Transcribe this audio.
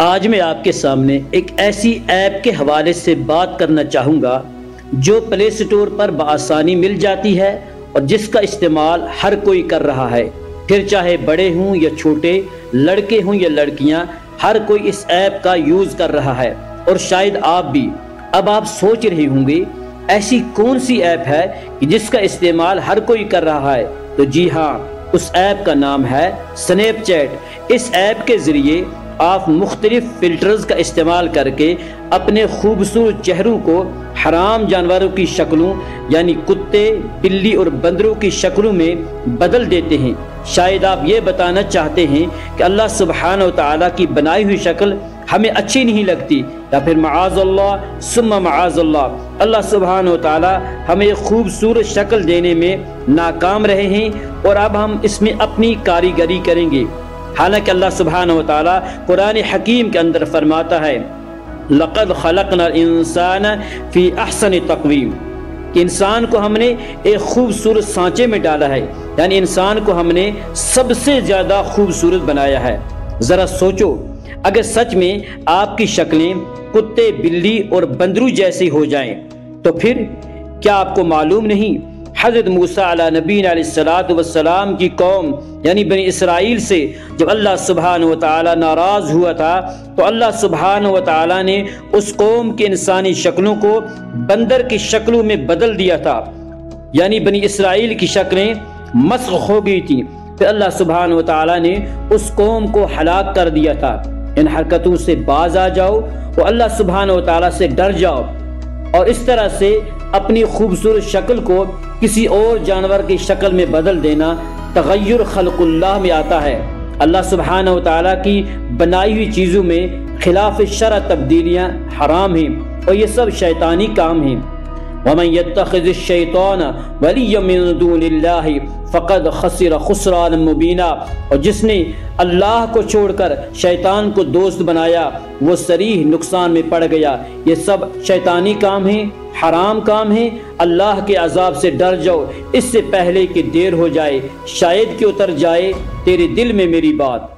آج میں آپ کے سامنے ایک ایسی ایپ کے حوالے سے بات کرنا چاہوں گا جو پلے سٹور پر بآسانی مل جاتی ہے اور جس کا استعمال ہر کوئی کر رہا ہے، پھر چاہے بڑے ہوں یا چھوٹے، لڑکے ہوں یا لڑکیاں، ہر کوئی اس ایپ کا یوز کر رہا ہے اور شاید آپ بھی۔ اب آپ سوچ رہے ہوں گے ایسی کون سی ایپ ہے کہ جس کا استعمال ہر کوئی کر رہا ہے؟ تو جی ہاں، اس ایپ کا نام ہے سنیپ چیٹ۔ اس ایپ کے ذریعے آپ مختلف فلٹرز کا استعمال کر کے اپنے خوبصورت چہروں کو حرام جانوروں کی شکلوں یعنی کتے، بلی اور بندروں کی شکلوں میں بدل دیتے ہیں۔ شاید آپ یہ بتانا چاہتے ہیں کہ اللہ سبحانہ و تعالیٰ کی بنائی ہوئی شکل ہمیں اچھی نہیں لگتی، یا پھر معاذ اللہ ثم معاذ اللہ، اللہ سبحانہ و تعالیٰ ہمیں خوبصورت شکل دینے میں ناکام رہے ہیں اور اب ہم اس میں اپنی کاریگری کریں گے۔ حالانکہ اللہ سبحانہ و تعالیٰ قرآن حکیم کے اندر فرماتا ہے لَقَدْ خَلَقْنَا الْإِنسَانَ فِي أَحْسَنِ تَقْوِيمٍ، کہ انسان کو ہم نے ایک خوبصورت سانچے میں ڈالا ہے، یعنی انسان کو ہم نے سب سے زیادہ خوبصورت بنایا ہے۔ ذرا سوچو، اگر سچ میں آپ کی شکلیں کتے، بلی اور بندروں جیسی ہو جائیں تو پھر کیا آپ کو معلوم نہیں حضرت موسیٰ علیہ نبینا علیہ السلام کی قوم یعنی بنی اسرائیل سے جب اللہ سبحانہ و تعالیٰ ناراض ہوا تھا تو اللہ سبحانہ و تعالیٰ نے اس قوم کی انسانی شکلوں کو بندر کی شکلوں میں بدل دیا تھا، یعنی بنی اسرائیل کی شکلیں مسخ ہو گئی تھیں۔ پھر اللہ سبحانہ و تعالیٰ نے اس قوم کو ہلاک کر دیا تھا۔ ان حرکتوں سے باز آ جاؤ اور اللہ سبحانہ و تعالیٰ سے ڈر جاؤ، اور اس طرح سے اپنی خوبصورت شکل کو کسی اور جانور کی شکل میں بدل دینا تغیر خلق اللہ میں آتا ہے۔ اللہ سبحانہ و تعالیٰ کی بنائی ہوئی چیزوں میں خلاف شرع تبدیلیاں حرام ہیں اور یہ سب شیطانی کام ہیں۔ وَمَن يَتَّخِذِ الشَّيْطَانَ وَلِيًّا مِن دُونِ اللَّهِ فَقَدْ خَسِرَ خُسْرَانًا مُبِينًا، اور جس نے اللہ کو چھوڑ کر شیطان کو دوست بنایا وہ صریح نقصان میں پڑ گیا۔ یہ سب شیطانی کام ہیں، حرام کام ہیں۔ اللہ کے عذاب سے ڈر جاؤ اس سے پہلے کہ دیر ہو جائے، شاید کہ اتر جائے تیرے دل میں میری بات۔